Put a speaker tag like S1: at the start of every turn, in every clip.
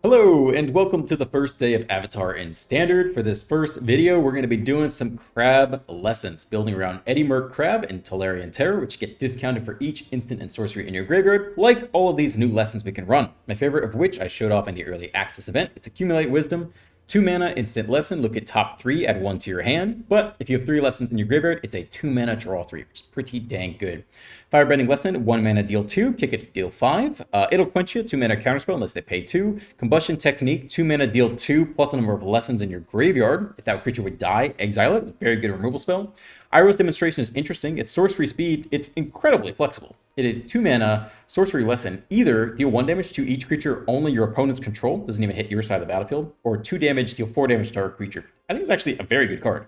S1: Hello, and welcome to the first day of Avatar in Standard. For this first video, we're going to be doing some crab lessons, building around Eddie Merc Crab and Tolarian Terror, which get discounted for each instant and sorcery in your graveyard, like all of these new lessons we can run. My favorite of which I showed off in the early access event. It's Accumulate Wisdom, 2 mana instant lesson, look at top 3, add 1 to your hand, but if you have 3 lessons in your graveyard, it's a 2 mana draw 3, which is pretty dang good. Firebending lesson, 1 mana deal 2, kick it to deal 5. It'll quench you, 2 mana counterspell unless they pay 2. Combustion technique, 2 mana deal 2 plus a number of lessons in your graveyard. If that creature would die, exile it. It's a very good removal spell. Iroh's demonstration is interesting. It's sorcery speed. It's incredibly flexible. It is 2 mana sorcery lesson. Either deal 1 damage to each creature only your opponent's control, doesn't even hit your side of the battlefield, or 2 damage, deal 4 damage to our creature. I think it's actually a very good card.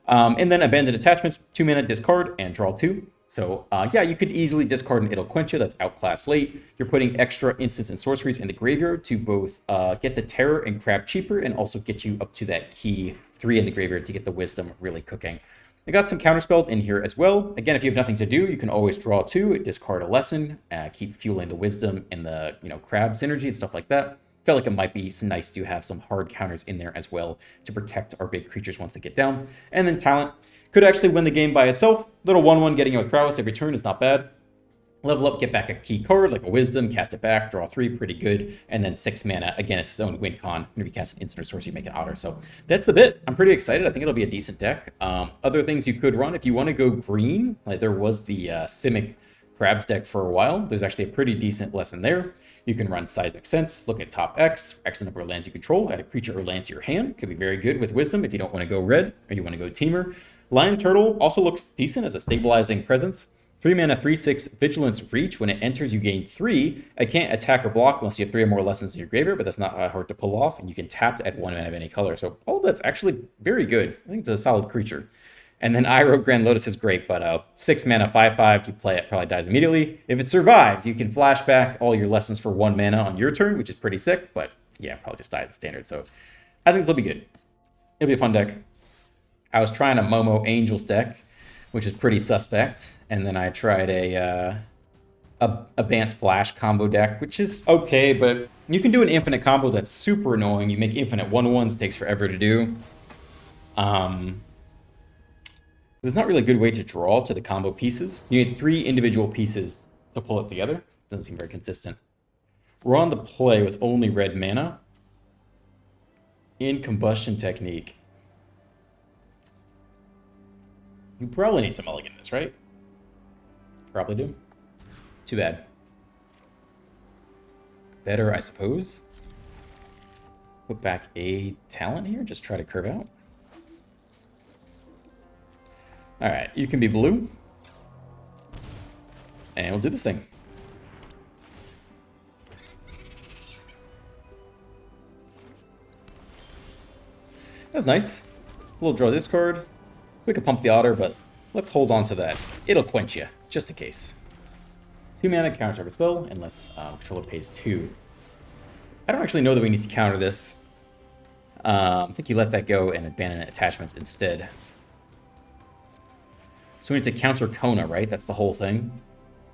S1: And then Abandoned Attachments, 2 mana discard and draw 2. So yeah, you could easily discard an It'll Quench You, that's outclassed late. You're putting extra instants and sorceries in the graveyard to both get the Terror and Crab cheaper and also get you up to that key 3 in the graveyard to get the Wisdom really cooking. I got some counterspells in here as well. Again, if you have nothing to do, you can always draw 2, discard a lesson, keep fueling the Wisdom and the Crab synergy and stuff like that. Felt like it might be nice to have some hard counters in there as well to protect our big creatures once they get down. And then Talent could actually win the game by itself. Little 1/1 getting you with prowess every turn is not bad. Level up, get back a key card like a Wisdom, cast it back, draw 3, pretty good. And then 6 mana, again, it's its own win con. Whenever you cast an instant or sorcery, make an otter. So that's the bit. I'm pretty excited. I think it'll be a decent deck. Other things you could run, if you want to go green, like there was the Simic Crabs deck for a while. There's actually a pretty decent lesson there. You can run Seismic Sense, look at top X the number of lands you control, add a creature or land to your hand. Could be very good with Wisdom if you don't want to go red or you want to go Teamer. Lion Turtle also looks decent as a stabilizing presence. 3 mana, 3/6 Vigilance Reach. When it enters, you gain 3. It can't attack or block unless you have 3 or more lessons in your graveyard, but that's not hard to pull off. And you can tap to add 1 mana of any color. So all that's actually very good. I think it's a solid creature. And then Iroh Grand Lotus is great, but 6 mana, 5/5, you play it, probably dies immediately. If it survives, you can flash back all your lessons for 1 mana on your turn, which is pretty sick, but yeah, probably just dies in standard. So I think this will be good. It'll be a fun deck. I was trying a Momo Angels deck, which is pretty suspect, and then I tried a Bant Flash combo deck, which is okay, but you can do an infinite combo that's super annoying. You make infinite 1/1s, takes forever to do. There's not really a good way to draw to the combo pieces. You need 3 individual pieces to pull it together. Doesn't seem very consistent. We're on the play with only red mana in Combustion Technique. You probably need to mulligan this, right? Probably do. Too bad. Better, I suppose. Put back a Talent here, just try to curve out. Alright, you can be blue. And we'll do this thing. That's nice. We'll draw this card. We could pump the otter, but let's hold on to that. It'll quench you, just in case. 2 mana, counter target spell, unless controller pays 2. I don't actually know that we need to counter this. I think you let that go and abandon attachments instead. So we need to counter Kona, right? That's the whole thing.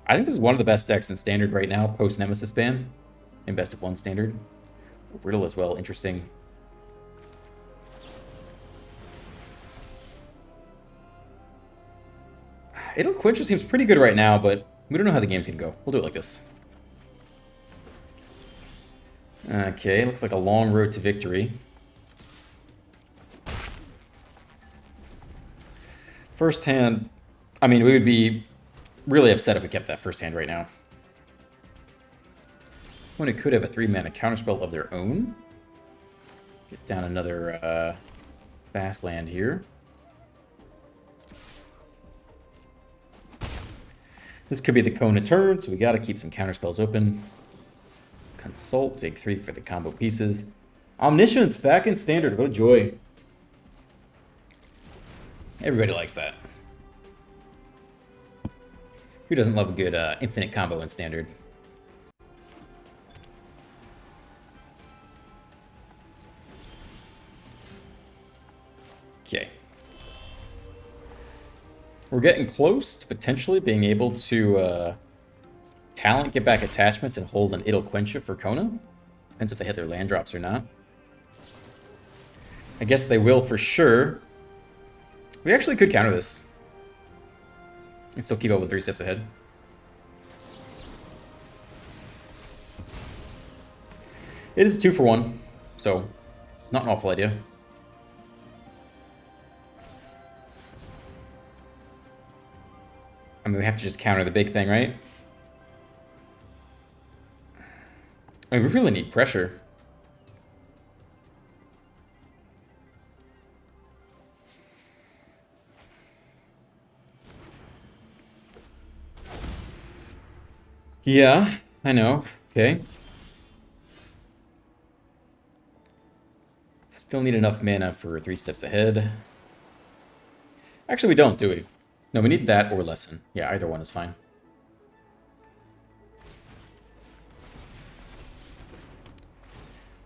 S1: I think this is one of the best decks in Standard right now, post-Nemesis ban. In Best of 1 Standard. Riddle as well, interesting. It'll Quencher seems pretty good right now, but we don't know how the game's gonna go. We'll do it like this. Okay, looks like a long road to victory. First hand, I mean, we would be really upset if we kept that first hand right now. When it could have a 3 mana counterspell of their own. Get down another fast land here. This could be the Kona turn, so we gotta keep some counterspells open. Consult, take 3 for the combo pieces. Omniscience back in Standard, what a joy. Everybody likes that. Who doesn't love a good infinite combo in Standard? Okay. We're getting close to potentially being able to Talent, get back attachments, and hold an It'll Quench You for Kona. Depends if they hit their land drops or not. I guess they will for sure. We actually could counter this. And still keep up with 3 steps ahead. It is 2 for 1, so not an awful idea. I mean, we have to just counter the big thing, right? I mean, we really need pressure. Yeah, I know. Okay. Still need enough mana for 3 steps ahead. Actually, we don't, do we? No, we need that or Lesson. Yeah, either one is fine.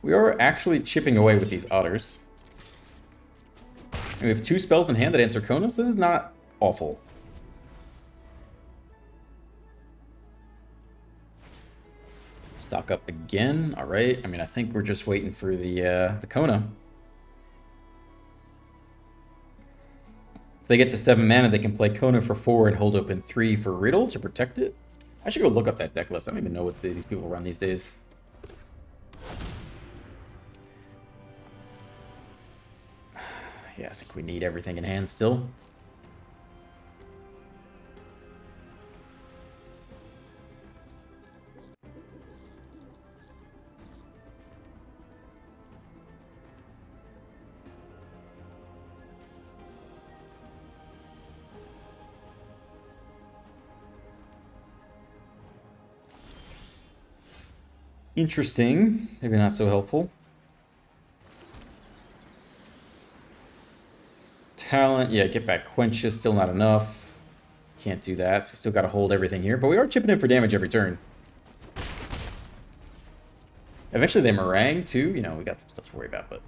S1: We are actually chipping away with these otters. And we have 2 spells in hand that answer Konos. This is not awful. Stock up again. All right. I mean, I think we're just waiting for the Kona. If they get to 7 mana, they can play Kona for 4 and hold open 3 for Riddle to protect it. I should go look up that deck list. I don't even know what these people run these days. Yeah, I think we need everything in hand still. Interesting. Maybe not so helpful. Talent. Yeah, get back Quench is still not enough. Can't do that, so we still got to hold everything here. But we are chipping in for damage every turn. Eventually they meringue too. You know, we got some stuff to worry about, but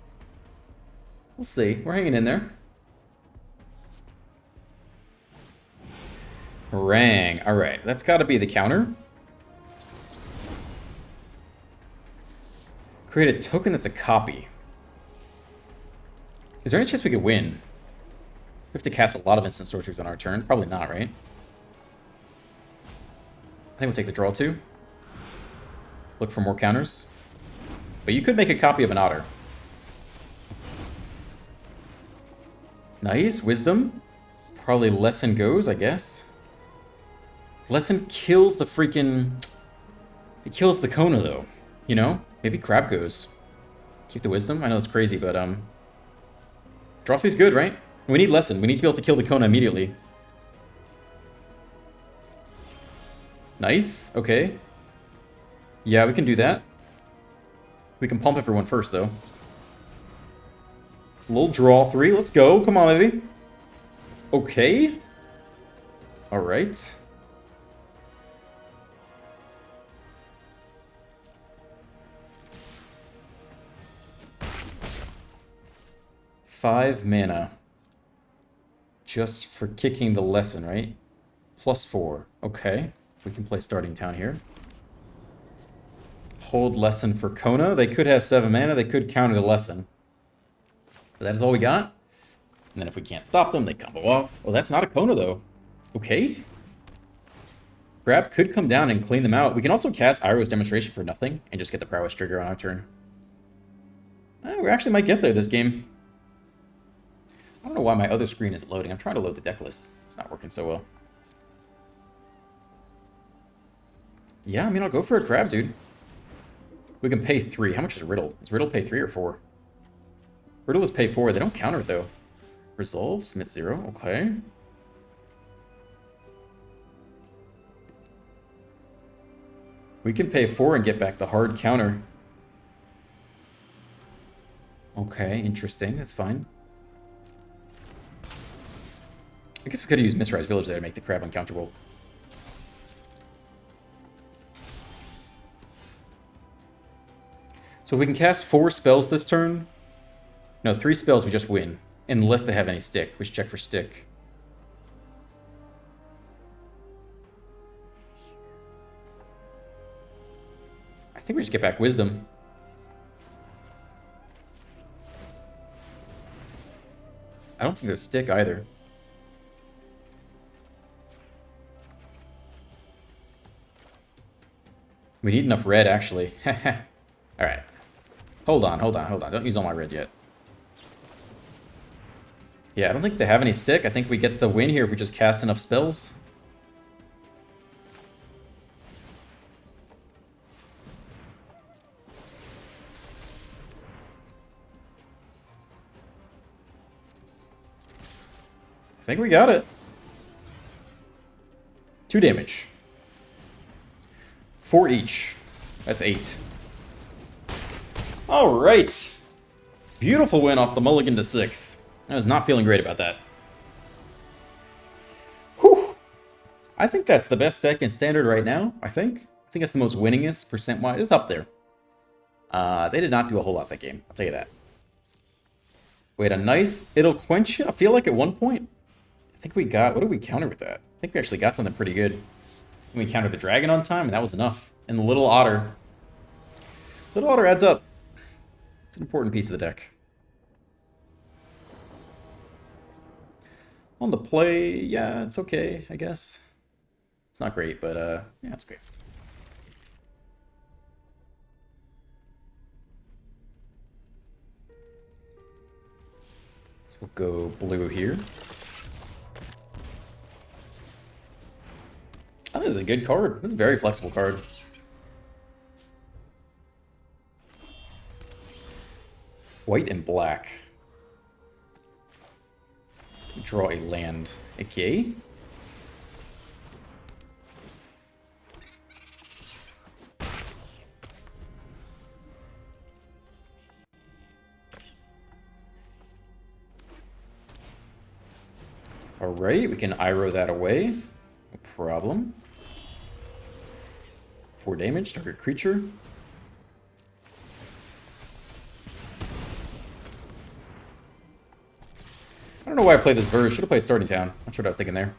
S1: we'll see. We're hanging in there. Meringue. All right, that's got to be the counter. Create a token that's a copy. Is there any chance we could win? We have to cast a lot of instant sorceries on our turn. Probably not, right? I think we'll take the draw too. Look for more counters. But you could make a copy of an otter. Nice. Wisdom. Probably Lesson goes, I guess. Lesson kills the freaking... It kills the Kona, though. You know? Maybe Crab goes. Keep the Wisdom. I know it's crazy, but... Draw 3's good, right? We need Lesson. We need to be able to kill the Kona immediately. Nice. Okay. Yeah, we can do that. We can pump everyone first, though. Little draw 3. Let's go. Come on, baby. Okay. All right. Five mana. Just for kicking the Lesson, right? +4. Okay. We can play Starting Town here. Hold Lesson for Kona. They could have 7 mana. They could counter the Lesson. But that is all we got. And then if we can't stop them, they combo off. Oh, that's not a Kona, though. Okay. Grab could come down and clean them out. We can also cast Iroh's Demonstration for nothing and just get the Prowess trigger on our turn. We actually might get there this game. I don't know why my other screen isn't loading. I'm trying to load the deck list. It's not working so well. Yeah, I mean, I'll go for a Crab, dude. We can pay 3. How much is Riddle? Does Riddle pay 3 or 4? Riddle is pay 4. They don't counter it, though. Resolve, Smith 0. Okay. We can pay 4 and get back the hard counter. Okay, interesting. That's fine. I guess we could have used Misrise Village there to make the Crab uncounterable. So if we can cast 4 spells this turn... No, 3 spells we just win. Unless they have any stick. We should check for stick. I think we just get back Wisdom. I don't think there's stick either. We need enough red, actually. Alright. Hold on. Don't use all my red yet. Yeah, I don't think they have any stick. I think we get the win here if we just cast enough spells. I think we got it. 2 damage. 4 each. That's 8. Alright. Beautiful win off the mulligan to 6. I was not feeling great about that. Whew. I think that's the best deck in Standard right now, I think. I think it's the most winningest percent-wise. It's up there. They did not do a whole lot that game, I'll tell you that. We had a nice, it'll quench you. I feel like at one point, I think we got, what did we counter with that? I think we actually got something pretty good. We countered the dragon on time, and that was enough. And the little otter. Little otter adds up. It's an important piece of the deck. On the play, yeah, it's okay, I guess. It's not great, but yeah, it's okay. So we'll go blue here. Oh, this is a good card. This is a very flexible card. White and black. Draw a land. Okay. Alright, we can Iroh that away. No problem. 4 damage, target creature. I don't know why I played this verse. Should have played Starting Town. Not sure what I was thinking there.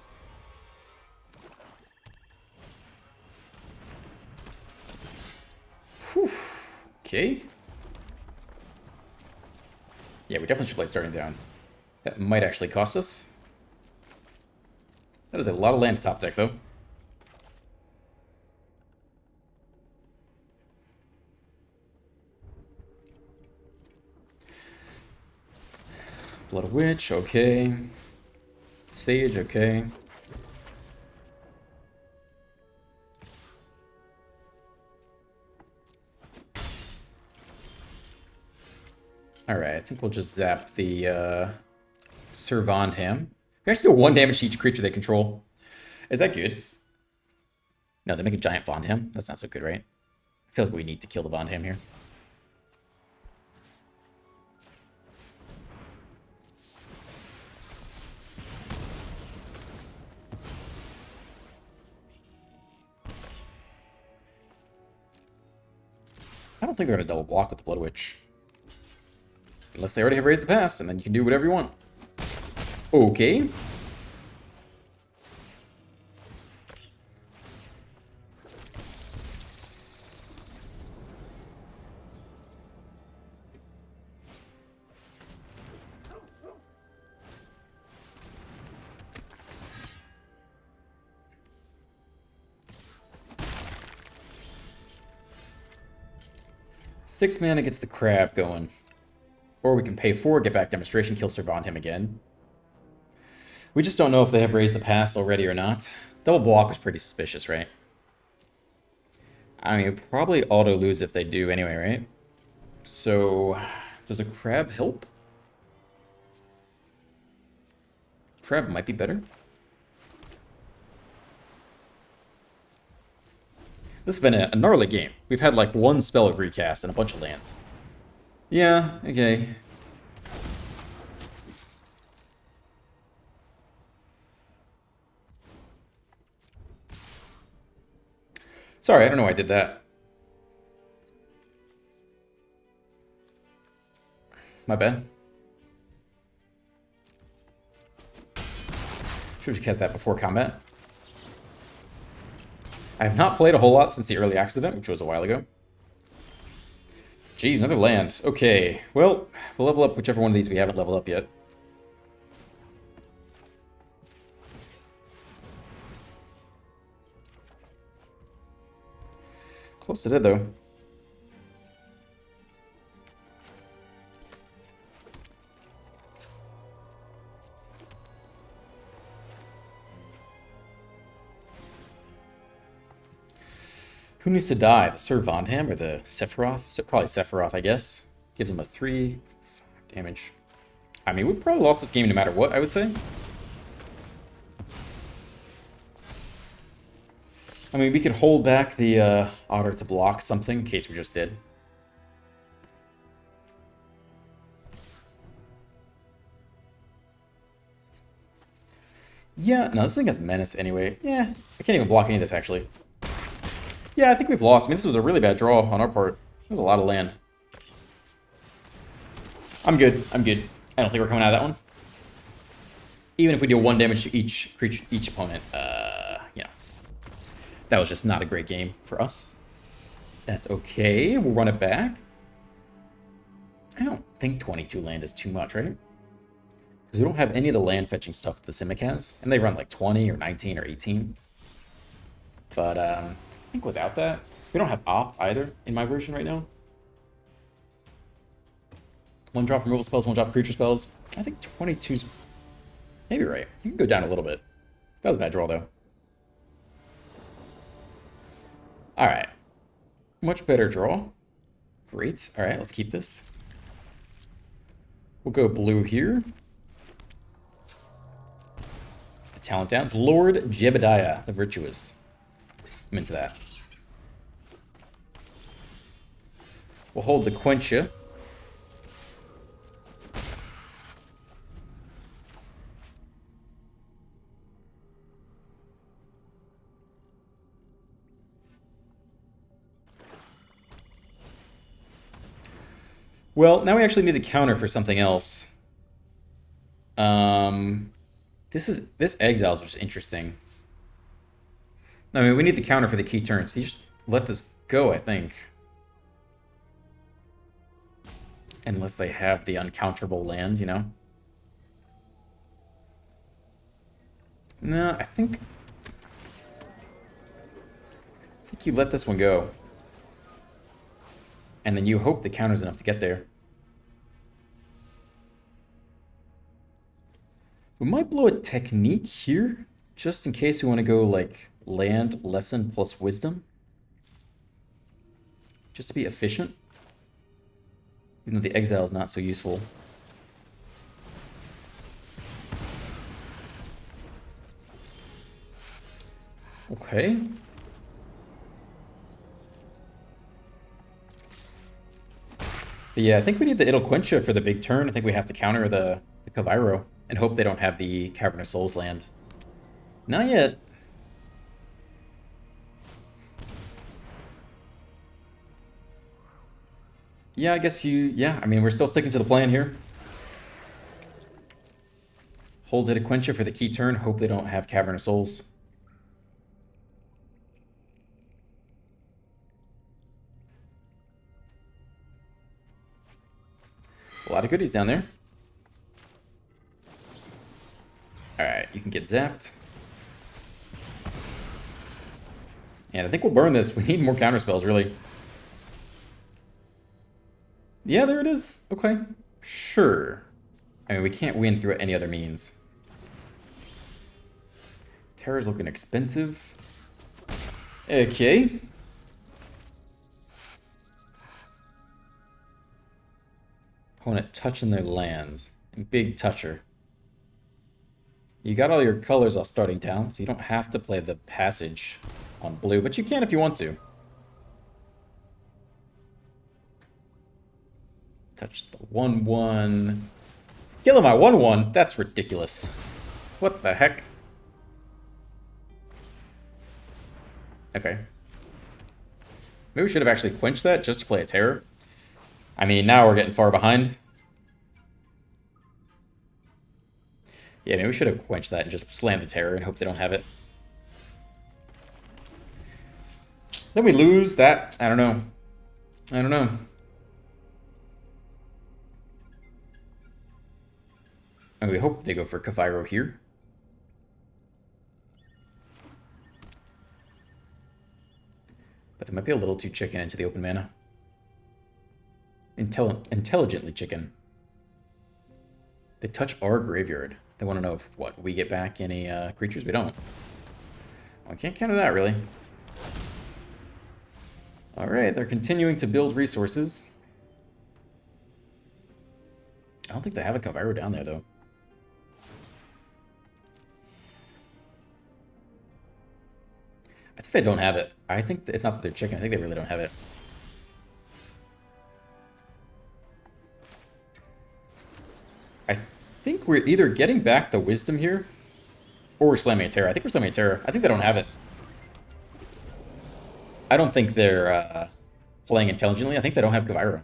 S1: Whew. Okay. Yeah, we definitely should play Starting Town. That might actually cost us. That is a lot of land top deck, though. Blood Witch, okay. Sage, okay. Alright, I think we'll just zap the Sir Vondham. We actually do 1 damage to each creature they control. Is that good? No, they make a giant Vondham. That's not so good, right? I feel like we need to kill the Vondham here. I don't think they're going to double block with the Blood Witch. Unless they already have raised the past, and then you can do whatever you want. Okay. Six mana gets the crab going. Or we can pay 4, get back Demonstration, kill Sir Vondham again. We just don't know if they have raised the past already or not. Double block was pretty suspicious, right? I mean, probably auto lose if they do anyway, right? So, does a crab help? Crab might be better. This has been a gnarly game. We've had like 1 spell of recast and a bunch of lands. Yeah, okay. Sorry, I don't know why I did that. My bad. Should have cast that before combat. I have not played a whole lot since the early accident, which was a while ago. Jeez, another land. Okay, well, we'll level up whichever one of these we haven't leveled up yet. Close to dead, though. Who needs to die? The Sir Vonham or the Sephiroth? Probably Sephiroth, I guess. Gives him a 3 damage. I mean, we probably lost this game no matter what, I would say. I mean, we could hold back the Otter to block something, in case we just did. Yeah, no, this thing has Menace anyway. Yeah, I can't even block any of this, actually. Yeah, I think we've lost. I mean, this was a really bad draw on our part. There's a lot of land. I'm good. I'm good. I don't think we're coming out of that one. Even if we deal 1 damage to each creature, each opponent, you know, that was just not a great game for us. That's okay. We'll run it back. I don't think 22 land is too much, right? Because we don't have any of the land fetching stuff that the Simic has. And they run like 20 or 19 or 18. But I think without that, we don't have Opt either in my version right now. 1-drop removal spells, 1-drop creature spells. I think 22's maybe right. You can go down a little bit. That was a bad draw, though. Alright. Much better draw. Great. Alright, let's keep this. We'll go blue here. The talent down. It's Lord Jebediah, the Virtuous. I'm into that. We'll hold the Quencha. Well, now we actually need the counter for something else. This Exiles was interesting. I mean, we need the counter for the key turn, so you just let this go, I think. Unless they have the uncounterable land, you know? No, I think you let this one go. And then you hope the counter's enough to get there. We might blow a technique here, just in case we want to go, like, land, lesson, plus wisdom. Just to be efficient. Even though the exile is not so useful. Okay. But yeah, I think we need the Idle Quencha for the big turn. I think we have to counter the Kavairo and hope they don't have the Cavern of Souls land. Not yet. Yeah, I guess yeah, I mean, we're still sticking to the plan here. Hold Idle Quencha for the key turn. Hope they don't have Cavern of Souls. A lot of goodies down there. Alright, you can get zapped. And I think we'll burn this. We need more counter spells, really. Yeah, there it is. Okay. Sure. I mean, we can't win through any other means. Terror's looking expensive. Okay. Opponent touching their lands. And big toucher. You got all your colors off starting town, so you don't have to play the passage on blue, but you can if you want to. Touch the 1/1. Killing my 1/1? That's ridiculous. What the heck? Okay. Maybe we should have actually quenched that just to play a terror. I mean, now we're getting far behind. Yeah, maybe we should have quenched that and just slammed the terror and hope they don't have it. Then we lose that. I don't know. I don't know. And we hope they go for Kavairo here. But They might be a little too chicken into the open mana. Intelligently chicken. They touch our graveyard. They want to know if, what, we get back any creatures? We don't. Well, I can't counter that, really. Alright, they're continuing to build resources. I don't think they have a Kaviro down there, though. I think they don't have it. I think it's not that they're chicken. I think they really don't have it. I think we're either getting back the Wisdom here, or we're slamming a Terror. I think we're slamming a Terror. I think they don't have it. I don't think they're playing intelligently. I think they don't have Kaviro.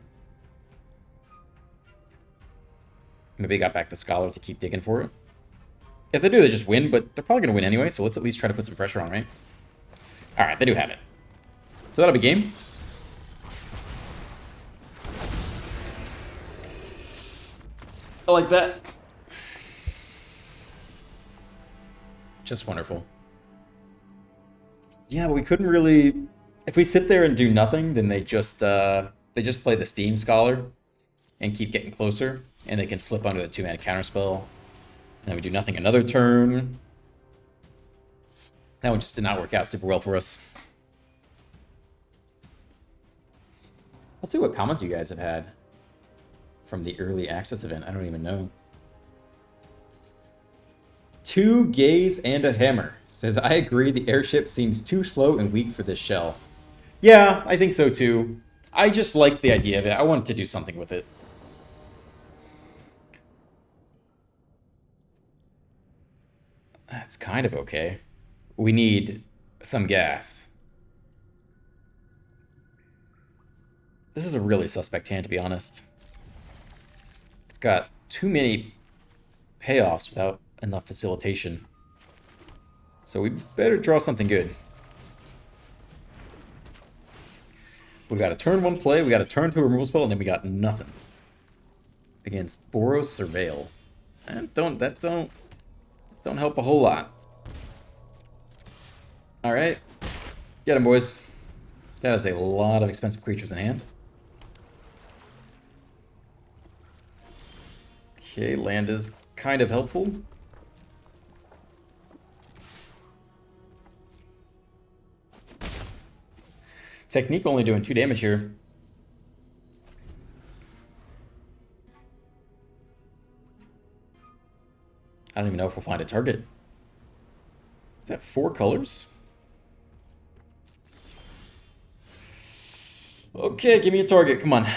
S1: Maybe they got back the Scholar to keep digging for it. If they do, they just win, but they're probably going to win anyway, so let's at least try to put some pressure on, right? Alright, they do have it. So that'll be game. I like that. Just wonderful. Yeah, but we couldn't really... If we sit there and do nothing, then they just play the Steam Scholar and keep getting closer, and they can slip under the 2-mana counterspell. And then we do nothing another turn. That one just did not work out super well for us. Let's see what comments you guys have had from the early access event. I don't even know. 2 gays and a hammer says, I agree the airship seems too slow and weak for this shell. Yeah, I think so too. I just liked the idea of it. I wanted to do something with it. That's kind of okay. We need some gas. This is a really suspect hand, to be honest. It's got too many payoffs without enough facilitation. So we better draw something good. We got a turn 1 play, we got a turn 2 removal spell, and then we got nothing. Against Boros Surveil. And don't help a whole lot. Alright. Get him, boys. That is a lot of expensive creatures in hand. Okay, land is kind of helpful. Technique only doing 2 damage here. I don't even know if we'll find a target. Is that 4 colors? Okay, give me a target. Come on.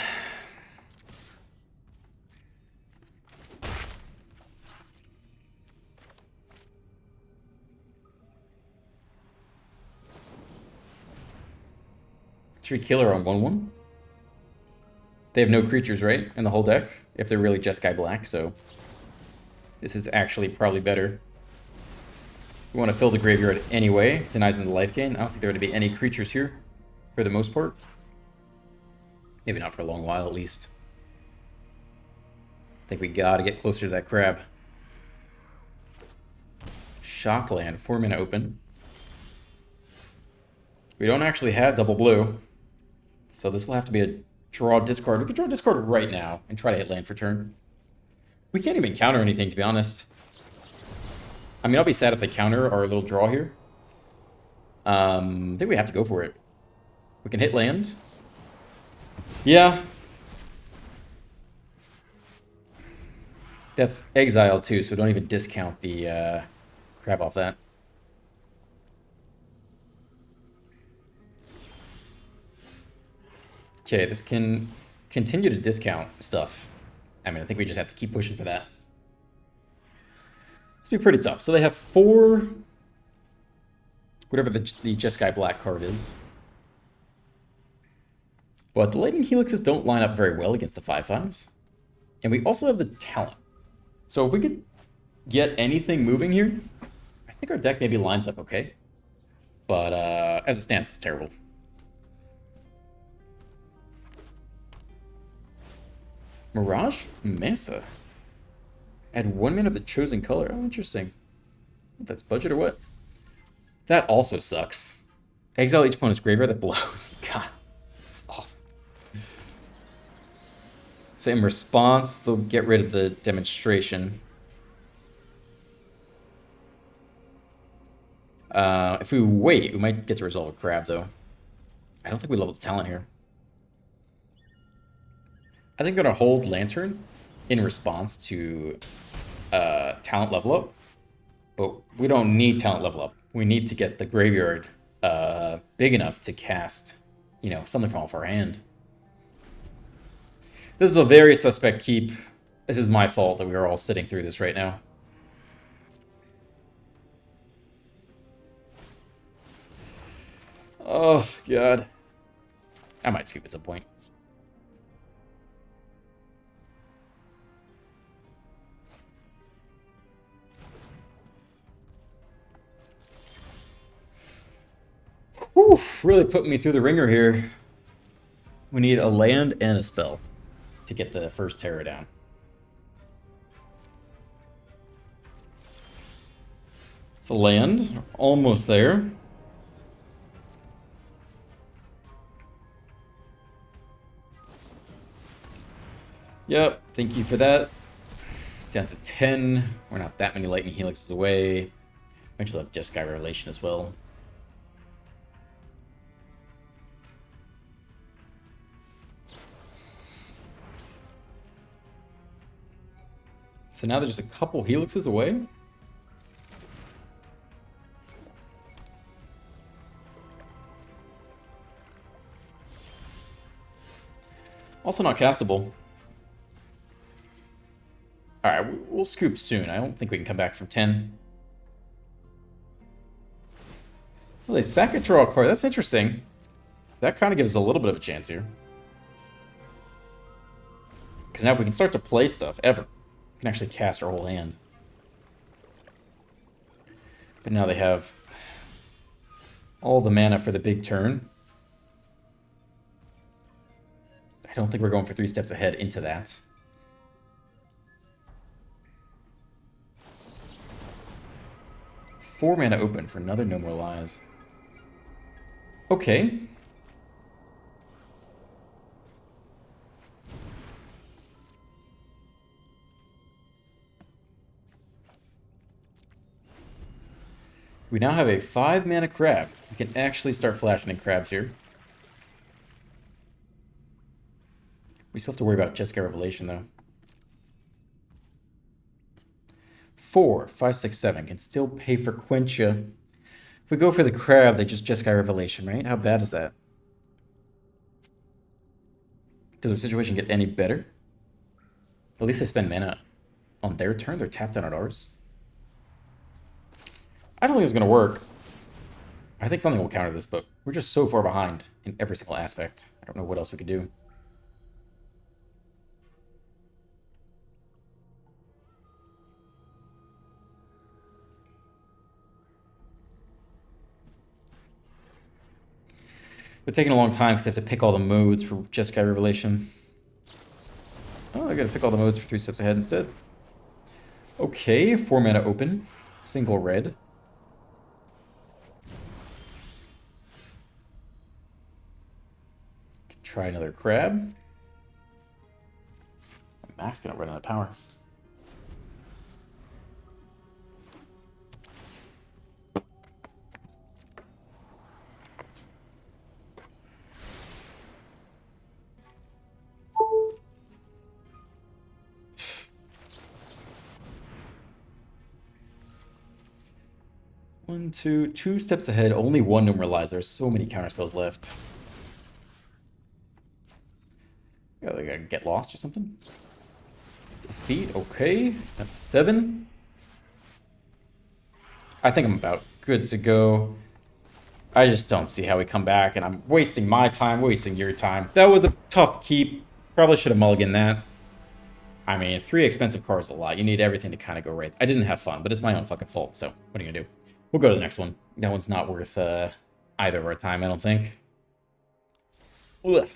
S1: Should we kill her on 1/1? They have no creatures, right? In the whole deck? If they're really Jeskai Black, so... This is actually probably better. We want to fill the graveyard anyway, denying the life gain. I don't think there would be any creatures here, for the most part. Maybe not for a long while, at least. I think we gotta get closer to that crab. Shockland, 4 mana open. We don't actually have double blue, so this will have to be a draw discard. We could draw discard right now and try to hit land for turn. We can't even counter anything, to be honest. I mean, I'll be sad if they counter our little draw here. I think we have to go for it. We can hit land. Yeah. That's exile too, so don't even discount the crap off that. Okay, this can continue to discount stuff. I mean, I think we just have to keep pushing for that. It's be pretty tough. So they have 4... Whatever the Jeskai Black card is. But the Lightning Helixes don't line up very well against the 5/5s. And we also have the talent. So if we could get anything moving here, I think our deck maybe lines up okay. But as it stands, it's terrible. Mirage Mesa. Add 1 mana of the chosen color. Oh, interesting. That's budget or what? That also sucks. Exile each opponent's graveyard that blows. God, it's awful. So in response, they'll get rid of the demonstration. If we wait, we might get to resolve a crab, though. I don't think we level the talent here. I think they're going to hold Lantern in response to talent level up. But we don't need talent level up. We need to get the graveyard big enough to cast, you know, something from off our hand. This is a very suspect keep. This is my fault that we are all sitting through this right now. Oh, God. I might scoop at some point. Whew, really putting me through the ringer here. We need a land and a spell to get the first terror down. It's a land. Almost there. Yep, thank you for that. Down to 10. We're not that many lightning helixes away. Eventually have Jeskai Revelation as well. So now they're just a couple helixes away. Also not castable. Alright, we'll scoop soon. I don't think we can come back from 10. Well, they sack it, draw a card. That's interesting. That kind of gives us a little bit of a chance here. Because now if we can start to play stuff, ever, we can actually cast our whole hand. But now they have all the mana for the big turn. I don't think we're going for 3 steps ahead into that. Four mana open for another No More Lies. Okay. We now have a 5 mana crab. We can actually start flashing in crabs here. We still have to worry about Jeskai Revelation, though. 4, 5, 6, 7 can still pay for Quencha. If we go for the crab, they just Jeskai Revelation, right? How bad is that? Does our situation get any better? At least they spend mana on their turn. They're tapped down at ours. I don't think it's going to work. I think something will counter this, but we're just so far behind in every single aspect. I don't know what else we could do. But taking a long time because I have to pick all the modes for Jeskai Revelation. Oh, I gotta pick all the modes for 3 steps ahead instead. Okay, 4 mana open. Single red. Could try another crab. Mac's gonna run out of power. One, two steps ahead. Only one No More Lies. There's so many counterspells left. Yeah, they gotta get lost or something. Defeat. Okay, that's a 7. I think I'm about good to go. I just don't see how we come back, and I'm wasting my time, wasting your time. That was a tough keep. Probably should have mulliganed that. I mean, 3 expensive cards is a lot. You need everything to kind of go right. I didn't have fun, but it's my own fucking fault, so what are you gonna do? We'll go to the next one. That one's not worth either of our time, I don't think. Ugh.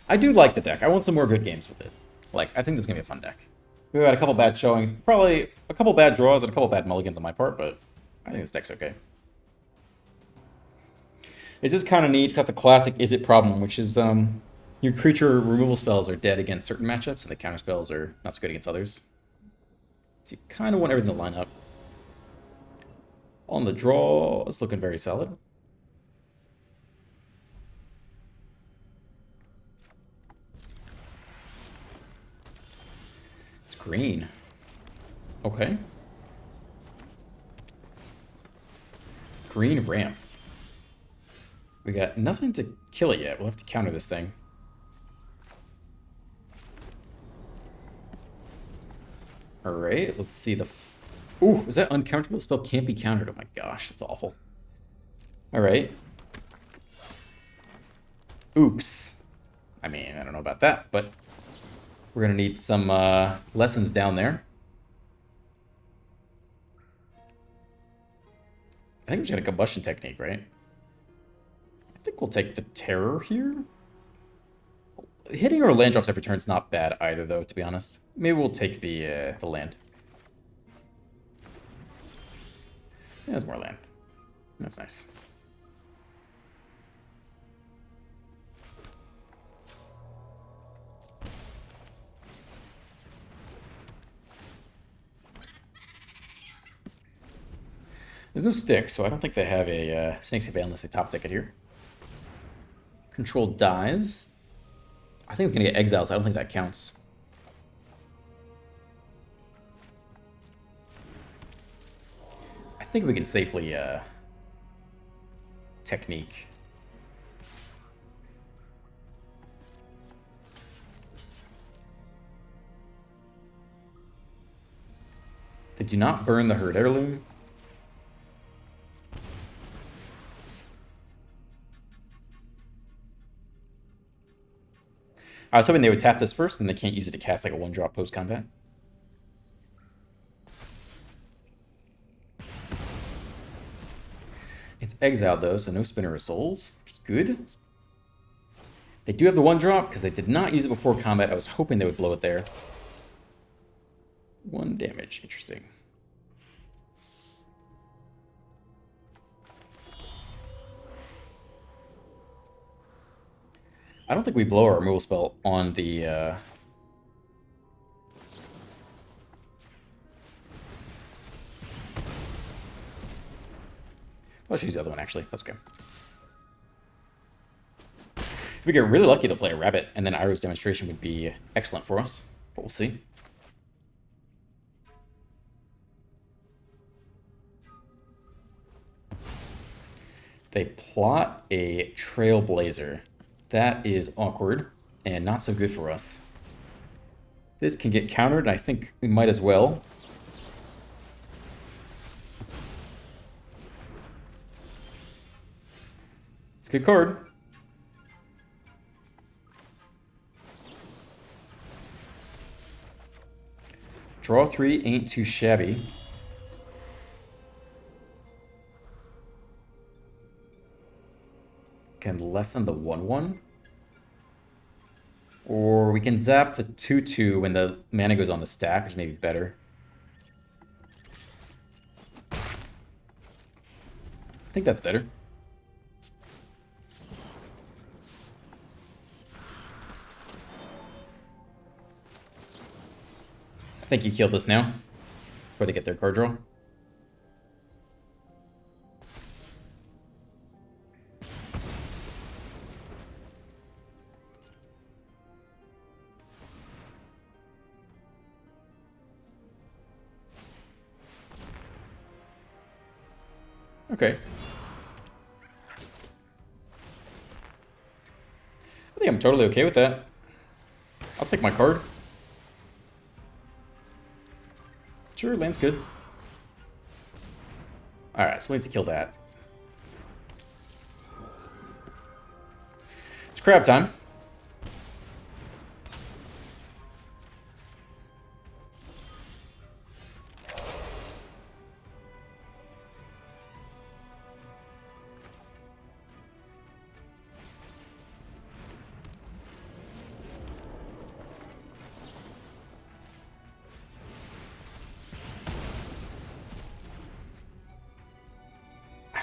S1: I do like the deck. I want some more good games with it. Like, I think this is going to be a fun deck. We've had a couple bad showings. Probably a couple bad draws and a couple bad mulligans on my part, but I think this deck's okay. It does kind of neat. Got the classic is it problem, which is your creature removal spells are dead against certain matchups, and the counter spells are not so good against others. So you kind of want everything to line up. On the draw, it's looking very solid. It's green. Okay. Green ramp. We got nothing to kill it yet. We'll have to counter this thing. Alright, let's see the... Ooh, is that uncounterable? The spell can't be countered. Oh my gosh, that's awful. Alright. Oops. I mean, I don't know about that, but we're going to need some lessons down there. I think we should get a combustion technique, right? I think we'll take the terror here. Hitting our land drops every turn is not bad either, though, to be honest. Maybe we'll take the land. Yeah, there's more land. That's nice. There's no stick, so I don't think they have a Snake's Veil unless they top ticket here. Control dies. I think it's going to get exiled, so I don't think that counts. I think we can safely technique. They do not burn the Herd Heirloom. I was hoping they would tap this first, and they can't use it to cast like a 1-drop post-combat. It's exiled though, so no Spinner of Souls, which is good. They do have the 1-drop, because they did not use it before combat. I was hoping they would blow it there. 1 damage, interesting. I don't think we blow our removal spell on the... I'll use the other one, actually. That's okay. If we get really lucky, they'll play a rabbit, and then Iroh's Demonstration would be excellent for us. But we'll see. They plot a Trailblazer. That is awkward and not so good for us. This can get countered, and I think we might as well. It's a good card. Draw 3 ain't too shabby. Can lessen the 1/1. Or we can zap the 2/2 when the mana goes on the stack, which may be better. I think that's better. I think you kill this now, before they get their card draw. Okay. I think I'm totally okay with that. I'll take my card. Sure, land's good. Alright, so we need to kill that. It's crab time.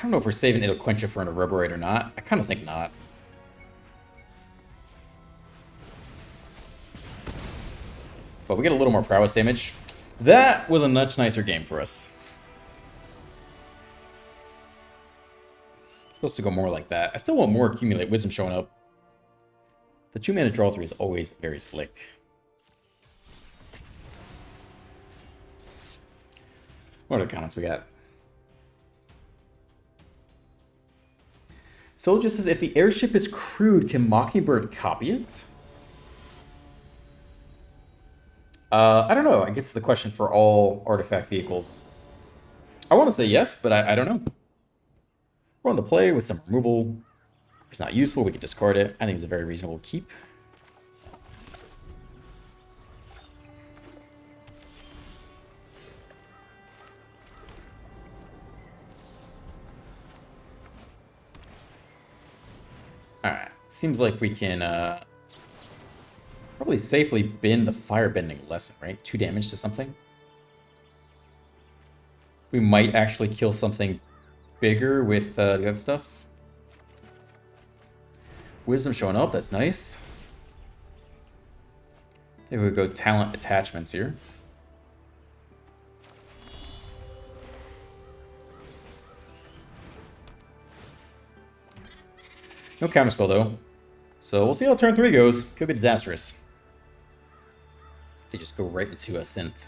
S1: don't know if we're saving It'll Quench It for an Reverberate or not. I kind of think not. But we get a little more prowess damage. That was a much nicer game for us. It's supposed to go more like that. I still want more Accumulate Wisdom showing up. The 2-mana draw 3 is always very slick. What other comments we got? Soldier says, if the airship is crewed, can Mockingbird copy it? I don't know. I guess the question for all artifact vehicles. I want to say yes, but I don't know. We're on the play with some removal. If it's not useful, we can discard it. I think it's a very reasonable keep. Alright. Seems like we can probably safely bin the Firebending Lesson, right? 2 damage to something. We might actually kill something bigger with the other stuff. Wisdom showing up, that's nice. I think we would go Talent Attachments here. No counterspell though. So we'll see how turn 3 goes. Could be disastrous. They just go right into a synth.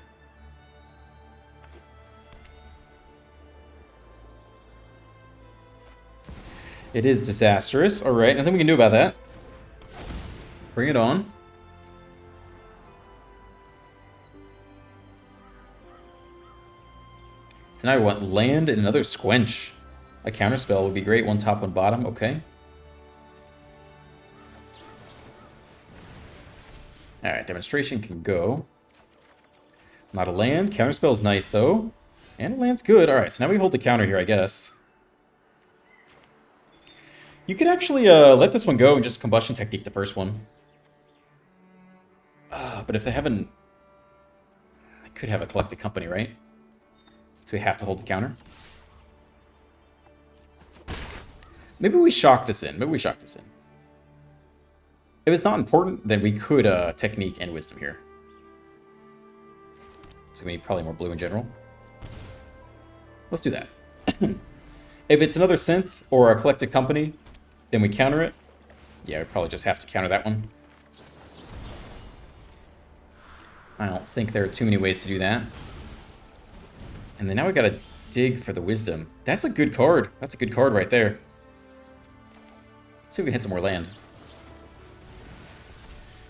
S1: It is disastrous. Alright, nothing we can do about that. Bring it on. So now I want land and another Squench. A counterspell would be great. 1 top, 1 bottom. Okay. Alright, Demonstration can go. Not a land. Counterspell is nice, though. And a land's good. Alright, so now we hold the counter here, I guess. You could actually let this one go and just Combustion Technique the first one. But if they haven't... They could have a Collected Company, right? So we have to hold the counter. Maybe we shock this in. If it's not important, then we could Technique and Wisdom here. So we need probably more blue in general. Let's do that. If it's another synth or a Collected Company, then we counter it. Yeah, we probably just have to counter that one. I don't think there are too many ways to do that. And then now we gotta dig for the Wisdom. That's a good card. That's a good card right there. Let's see if we can hit some more land.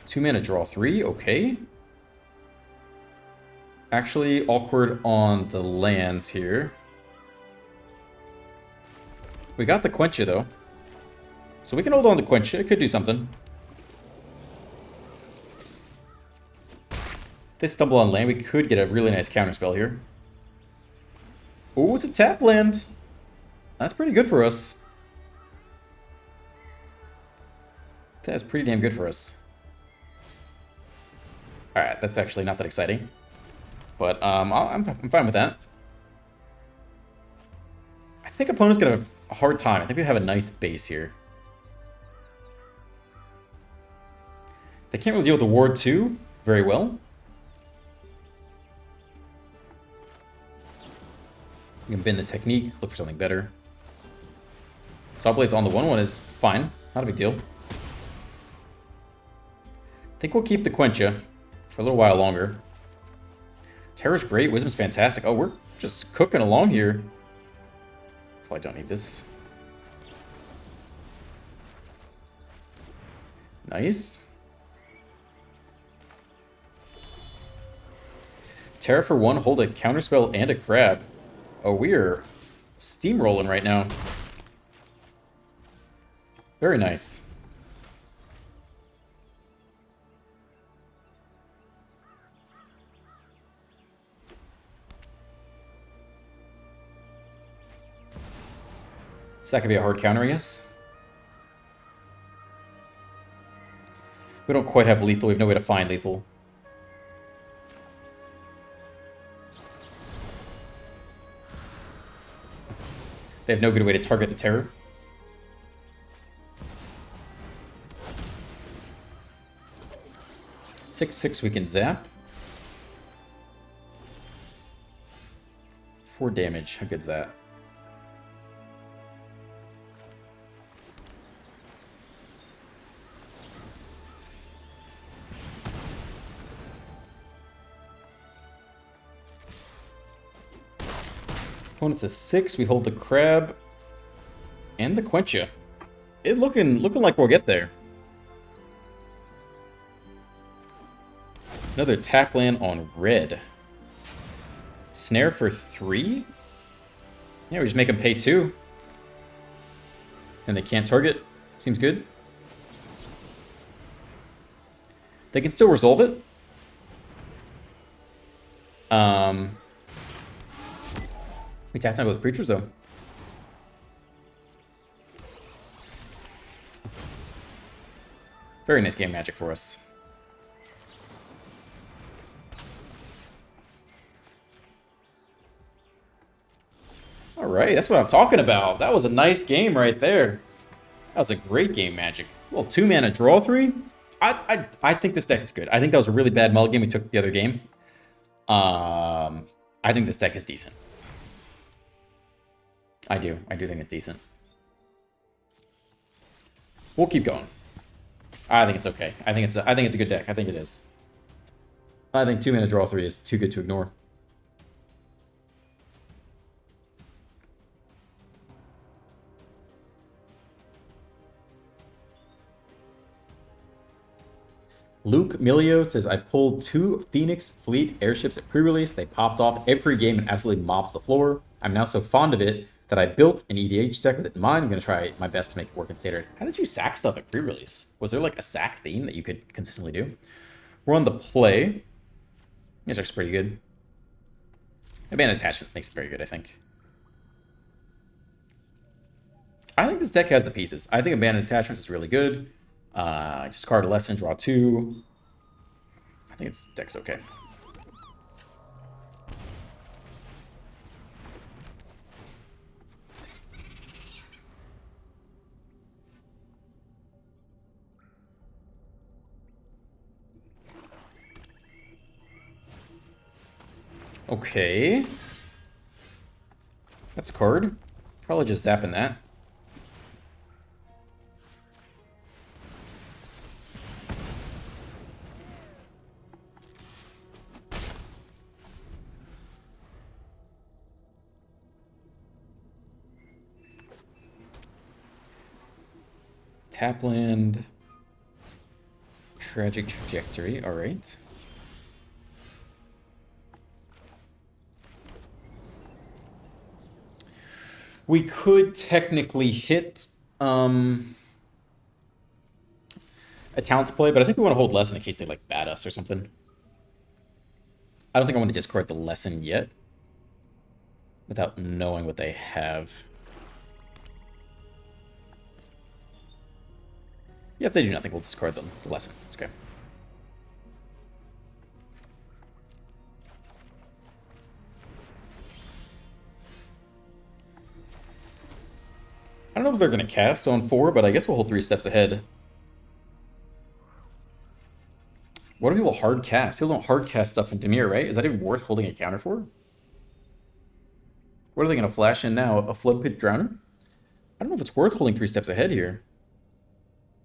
S1: 2 mana draw 3, okay. Actually, awkward on the lands here. We got the Quencha though. So we can hold on to Quencha, it could do something. If they stumble on land, we could get a really nice counterspell here. Oh, it's a tap land. That's pretty good for us. That's pretty damn good for us. Alright, that's actually not that exciting. But I'm fine with that. I think opponent's gonna have a hard time. I think we have a nice base here. They can't really deal with the Ward 2 very well. We can bend the Technique, look for something better. Sawblade's on the 1/1 is fine. Not a big deal. I think we'll keep the Quencha for a little while longer. Terror's great. Wisdom's fantastic. Oh, we're just cooking along here. Probably don't need this. Nice. Terror for 1, hold a counterspell and a crab. Oh, we're steamrolling right now. Very nice. So that could be a hard counter, I guess. We don't quite have lethal. We have no way to find lethal. They have no good way to target the terror. Six we can zap. 4 damage. How good's that? Opponent's a 6. We hold the crab and the Quencha. It looking like we'll get there. Another tap land on red. Snare for 3? Yeah, we just make them pay 2. And they can't target. Seems good. They can still resolve it. We tapped on both creatures, though. Very nice game Magic for us. All right, that's what I'm talking about. That was a nice game right there. That was a great game Magic. Well, 2-mana draw 3. I think this deck is good. I think that was a really bad mulligan we took the other game. I think this deck is decent. I do think it's decent. We'll keep going. I think it's okay. I think it's a good deck. I think it is. I think 2-mana draw 3 is too good to ignore. Luke Milio says, I pulled 2 Phoenix Fleet airships at pre-release. They popped off every game and absolutely mops the floor. I'm now so fond of it that I built an EDH deck with it in mind. I'm going to try my best to make it work in Standard. How did you sack stuff at pre-release? Was there like a sack theme that you could consistently do? We're on the play. This deck's pretty good. A band attachment makes it very good, I think. I think this deck has the pieces. I think Abandoned Attachments is really good. Discard a lesson, draw 2. I think this deck's okay. Okay. That's a card. Probably just zapping that. Tapland. Tragic Trajectory. All right. We could technically hit a talent to play, but I think we want to hold lesson in case they like bat us or something. I don't think I want to discard the lesson yet without knowing what they have. Yeah, if they do nothing, we'll discard the lesson. It's okay. I don't know if they're going to cast on 4, but I guess we'll hold 3 steps ahead. What do people hard cast? People don't hard cast stuff in Dimir, right? Is that even worth holding a counter for? What are they going to flash in now? A Flood Pit Drowner? I don't know if it's worth holding 3 steps ahead here.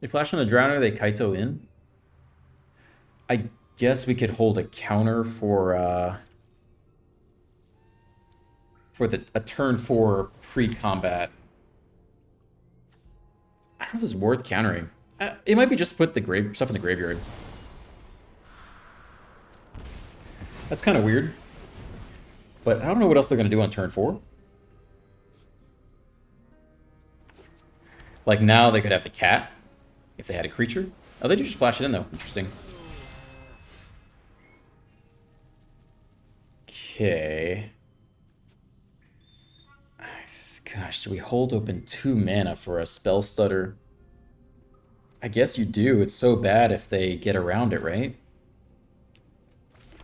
S1: They flash on the Drowner, they Kaito in. I guess we could hold a counter for a turn 4 pre-combat. I don't know if this is worth countering. It might be just to put the stuff in the graveyard. That's kind of weird. But I don't know what else they're going to do on turn 4. Like now they could have the cat if they had a creature. Oh, they do just flash it in though. Interesting. Okay. Gosh, do we hold open 2 mana for a Spell Stutter? I guess you do. It's so bad if they get around it, right?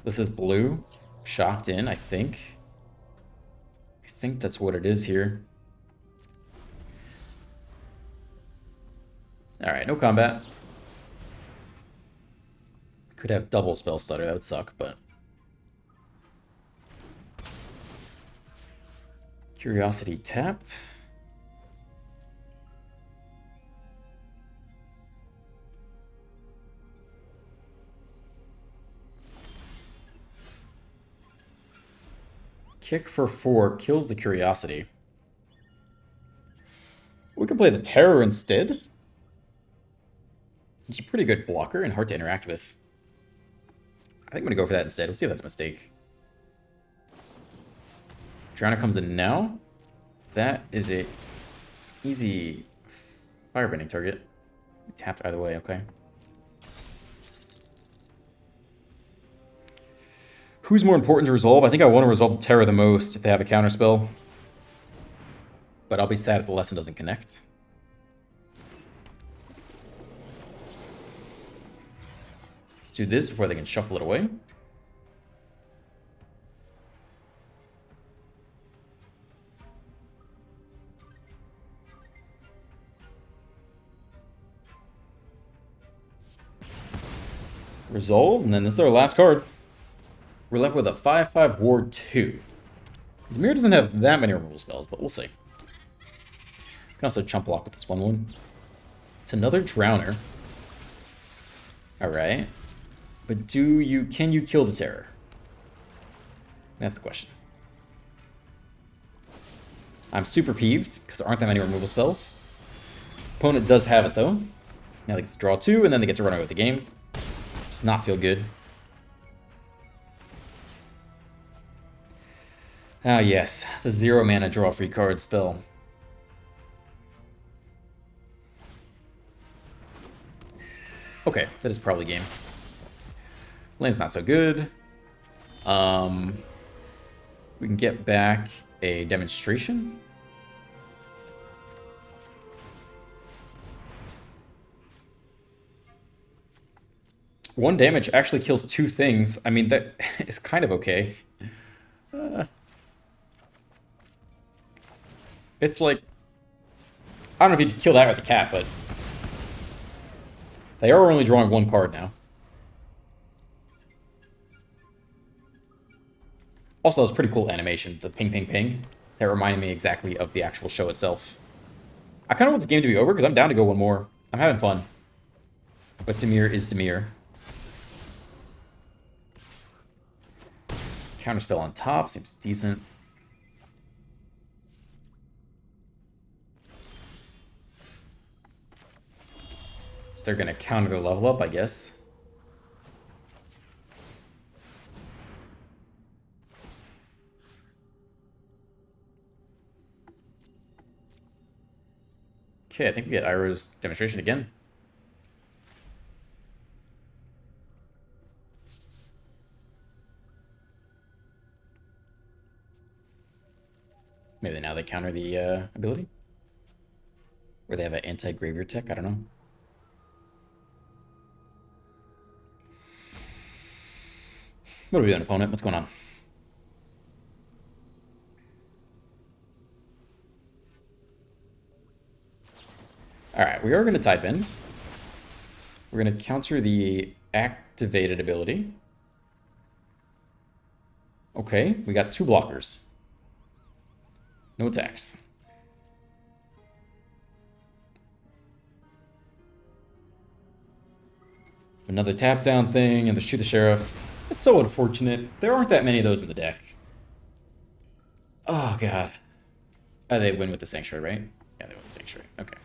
S1: This is blue. Shocked in, I think. I think that's what it is here. Alright, no combat. Could have double spell stutter, that would suck, but... Curiosity tapped. Kick for 4 kills the Curiosity. We can play the Terror instead. It's a pretty good blocker and hard to interact with. I think I'm going to go for that instead. We'll see if that's a mistake. Drowner comes in now. That is a easy firebending target. Tapped either way, okay. Who's more important to resolve? I think I want to resolve the Terror the most if they have a counterspell. But I'll be sad if the lesson doesn't connect. Let's do this before they can shuffle it away. Resolves, and then this is our last card. We're left with a 5/5 Ward 2. Dimir doesn't have that many removal spells, but we'll see. Can also chump block with this 1/1. It's another Drowner. Alright. But can you kill the Terror? That's the question. I'm super peeved, because there aren't that many removal spells. Opponent does have it, though. Now they get to draw 2, and then they get to run away with the game. Does not feel good. Ah, yes. The 0 mana draw free card spell. Okay, that is probably game. Lane's not so good. We can get back a demonstration. One damage actually kills 2 things. I mean, that is kind of okay. It's like... I don't know if you'd kill that with a cat, but... They are only drawing 1 card now. Also, that was pretty cool animation. The ping, ping, ping. That reminded me exactly of the actual show itself. I kind of want this game to be over, because I'm down to go 1 more. I'm having fun. But Dimir is Dimir. Counterspell on top seems decent. So they're going to counter their level up, I guess. Okay, I think we get Ira's demonstration again. Maybe now they counter the ability? Or they have an anti-graveyard tech? I don't know. What are we doing, opponent? What's going on? Alright, we are going to type in. We're going to counter the activated ability. Okay, we got 2 blockers. No attacks. Another tap down thing and the shoot the sheriff. It's so unfortunate. There aren't that many of those in the deck. Oh, God. Oh, they win with the Sanctuary, right? Yeah, they win with the Sanctuary. Okay.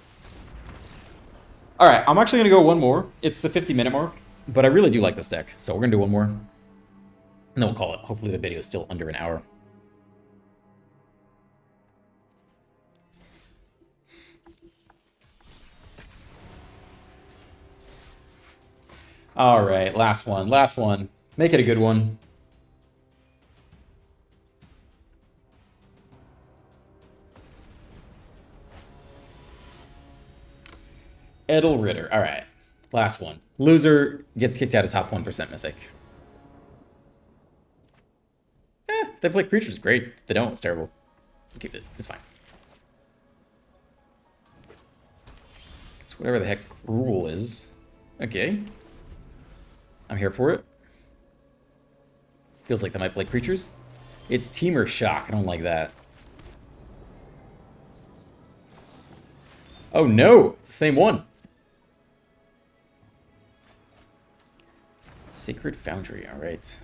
S1: Alright, I'm actually going to go 1 more. It's the 50-minute mark, but I really do like this deck, so we're going to do 1 more. And then we'll call it. Hopefully the video is still under an hour. Alright, last one. Last one. Make it a good one. Edel Ritter. Alright. Last one. Loser gets kicked out of top 1% Mythic. If they play creatures, great. If they don't, it's terrible. Keep it. It's fine. whatever the heck rule is. Okay. I'm here for it. Feels like they might play creatures. It's Teamer Shock. I don't like that. Oh no! It's the same one. Sacred Foundry. Alright.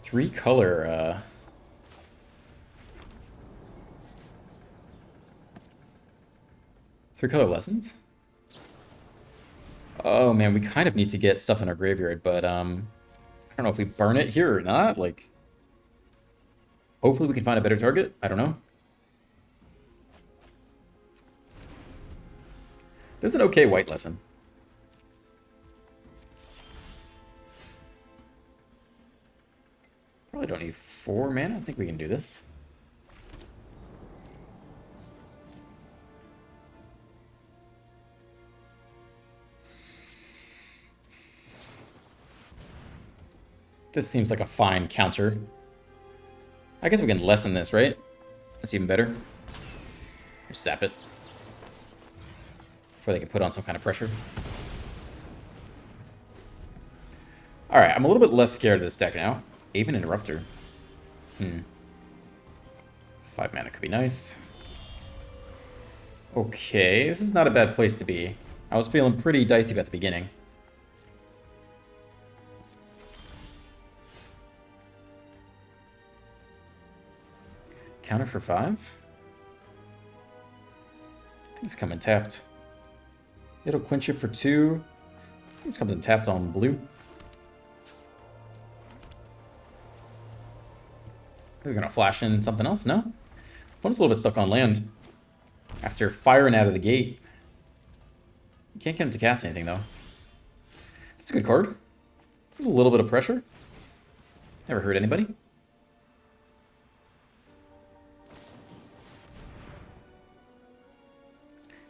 S1: 3-color, 3-color lessons? Oh man, we kind of need to get stuff in our graveyard, but I don't know if we burn it here or not. Like, hopefully we can find a better target. I don't know. There's an okay white lesson. Probably don't need 4 mana. I think we can do this. This seems like a fine counter. I guess we can lessen this, right? That's even better. Or zap it. Before they can put on some kind of pressure. Alright, I'm a little bit less scared of this deck now. Even Interrupter. 5 mana could be nice. Okay, this is not a bad place to be. I was feeling pretty dicey at the beginning. Counter for 5? I think it's coming tapped. It'll quench it for 2. I think this comes in tapped on blue. We're gonna flash in something else, no? Opponent's a little bit stuck on land. After firing out of the gate. You can't get him to cast anything, though. That's a good card. There's a little bit of pressure. Never hurt anybody.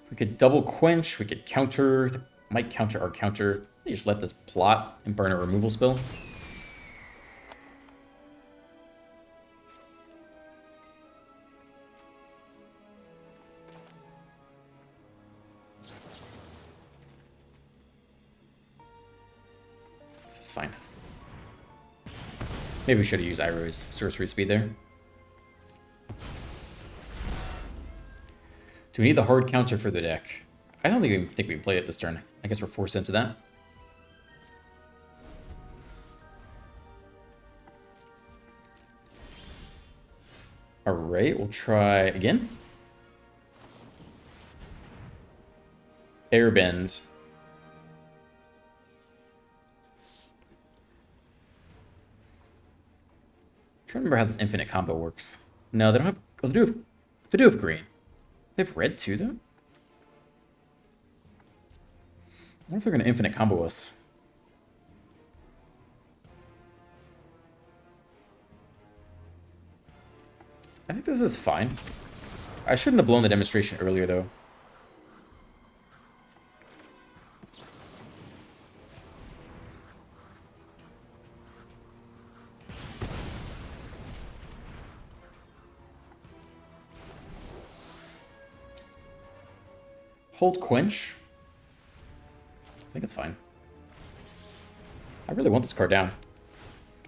S1: We could double quench, we could counter, might counter our counter. You just let this plot and burn a removal spell. This is fine. Maybe we should have used Iroh's sorcery speed there. Do we need the hard counter for the deck? I don't think we can play it this turn. I guess we're forced into that. Alright, we'll try again. Airbend. I'm trying to remember how this infinite combo works. No, they don't have... Oh, they do have green. They have red too, though? I wonder if they're going to infinite combo us. I think this is fine. I shouldn't have blown the demonstration earlier, though. Hold quench. I think it's fine. I really want this card down.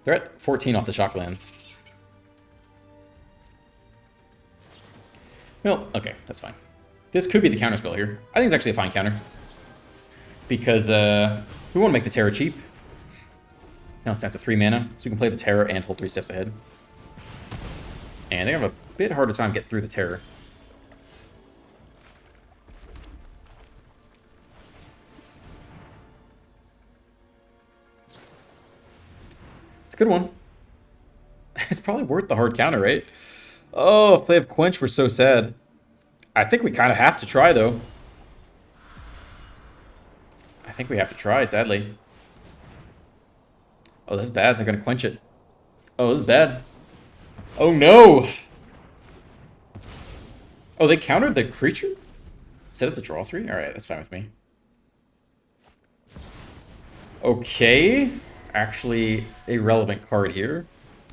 S1: They're at 14 off the Shocklands. Well, okay, that's fine. This could be the counterspell here. I think it's actually a fine counter. Because we want to make the Terror cheap. Now it's down to 3 mana, so we can play the Terror and hold 3 steps ahead. And they have a bit harder time getting through the Terror. Good one. It's probably worth the hard counter, right? Oh, if they have quench, we're so sad. I think we kind of have to try, though. I think we have to try, sadly. Oh, that's bad. They're going to quench it. Oh, this is bad. Oh, no! Oh, they countered the creature? Instead of the draw 3? Alright, that's fine with me. Okay. Actually a relevant card here.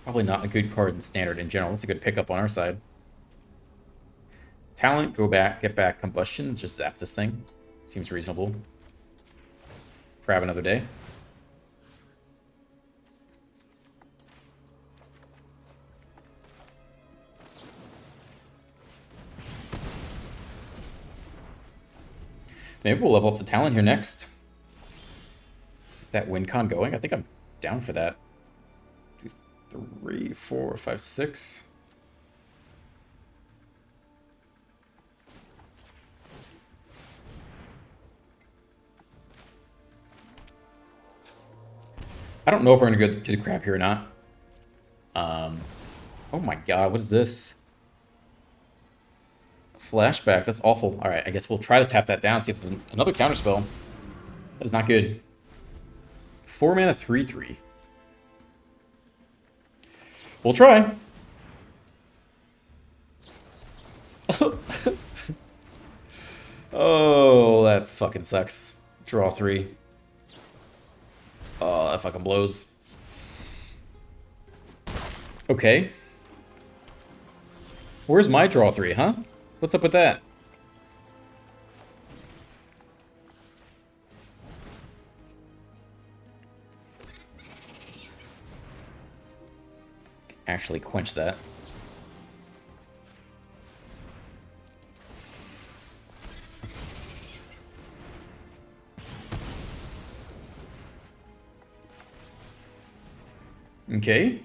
S1: Probably not a good card in Standard in general. That's a good pickup on our side. Talent, go back, get back combustion, just zap this thing. Seems reasonable. Crab another day. Maybe we'll level up the talent here next. Get that win con going. I think I'm down for that. 2, 3, 4, 5, 6. I don't know if we're going to go to the crab here or not. Oh my god, what is this? Flashback, that's awful. Alright, I guess we'll try to tap that down, see if another counterspell. That is not good. 4 mana, 3/3. We'll try. Oh, that fucking sucks. Draw 3. Oh, that fucking blows. Okay. Where's my draw 3, huh? What's up with that? Actually quench that. Okay.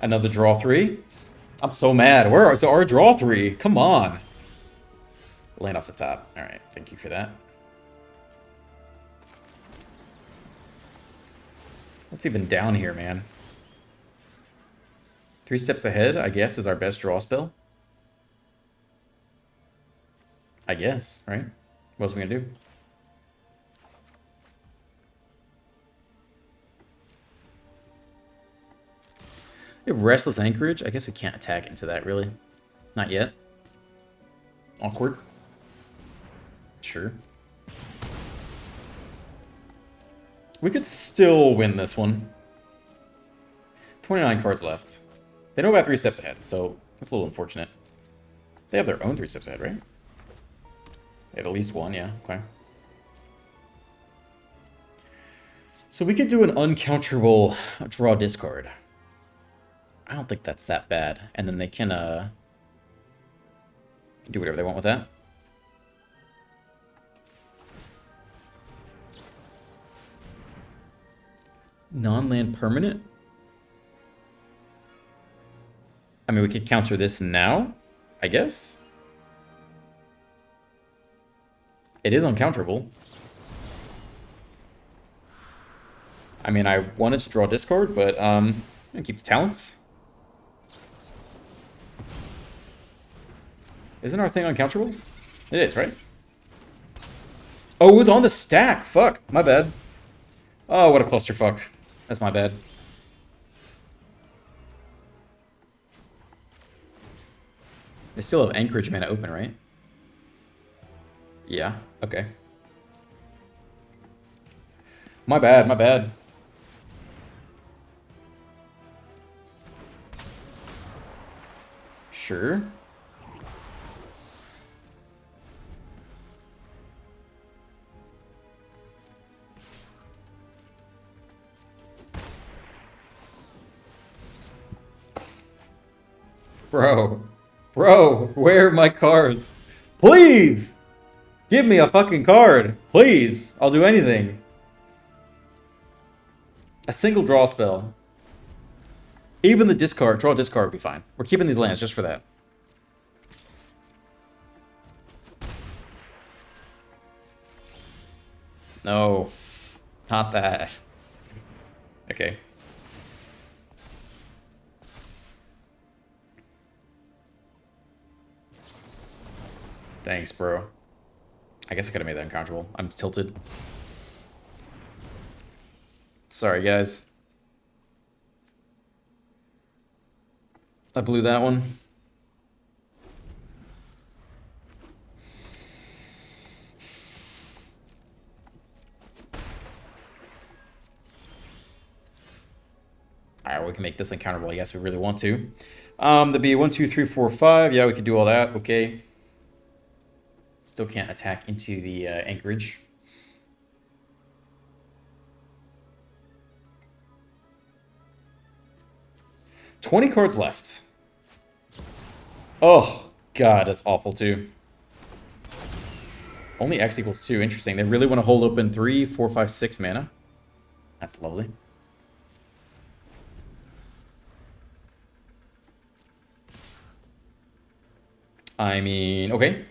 S1: Another draw 3. I'm so mad. Where is our draw 3? Come on. Land off the top. All right. Thank you for that. What's even down here, man? 3 steps ahead, I guess, is our best draw spell. I guess, right? What else are we gonna do? We have Restless Anchorage. I guess we can't attack into that, really. Not yet. Awkward. Sure. We could still win this one. 29 cards left. They know about 3 steps ahead, so that's a little unfortunate. They have their own 3 steps ahead, right? They have at least one, yeah. Okay. So we could do an uncounterable draw discard. I don't think that's that bad. And then they can do whatever they want with that. Non-land permanent? I mean, we could counter this now, I guess. It is uncounterable. I mean, I wanted to draw discard, but I'm gonna keep the talents. Isn't our thing uncounterable? It is, right? Oh, it was on the stack. Fuck, my bad. Oh, what a clusterfuck. That's my bad. They still have Anchorage mana open, right? Yeah, okay. My bad, my bad. Sure. Bro, where are my cards? Please! Give me a fucking card. Please. I'll do anything. A single draw spell. Even the discard, draw discard would be fine. We're keeping these lands just for that. No. Not that. Okay. Thanks, bro. I guess I could have made that uncomfortable. I'm tilted. Sorry, guys. I blew that one. Alright, we can make this uncounterable, I guess we really want to. That'd be 1, 2, 3, 4, 5. Yeah, we could do all that. Okay. Still can't attack into the anchorage. $20 cards left. Oh, God, that's awful, too. Only X equals 2. Interesting. They really want to hold open 3, 4, 5, 6 mana. That's lovely. I mean, okay.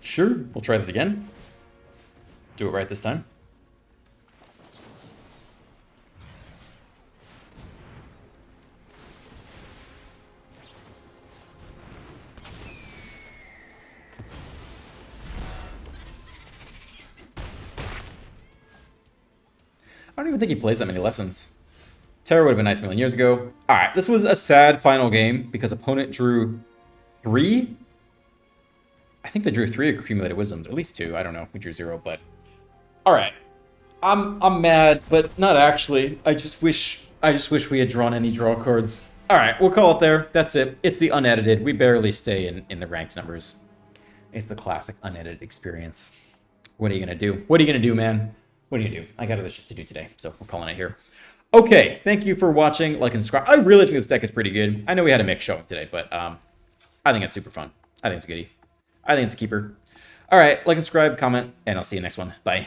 S1: Sure, we'll try this again. Do it right this time. I don't even think he plays that many lessons. Terror would have been nice a million years ago. Alright, this was a sad final game because opponent drew 3. I think they drew 3 accumulated wisdoms, or at least 2. I don't know. We drew 0, but alright. I'm mad, but not actually. I just wish we had drawn any draw cards. Alright, we'll call it there. That's it. It's the unedited. We barely stay in the ranked numbers. It's the classic unedited experience. What are you gonna do? What are you gonna do, man? What are you gonna do? I got other shit to do today, so we're calling it here. Okay, thank you for watching. Like and subscribe. I really think this deck is pretty good. I know we had a mix showing today, but I think it's super fun. I think it's a goodie. I think it's a keeper. All right, like and subscribe, comment, and I'll see you next one. Bye.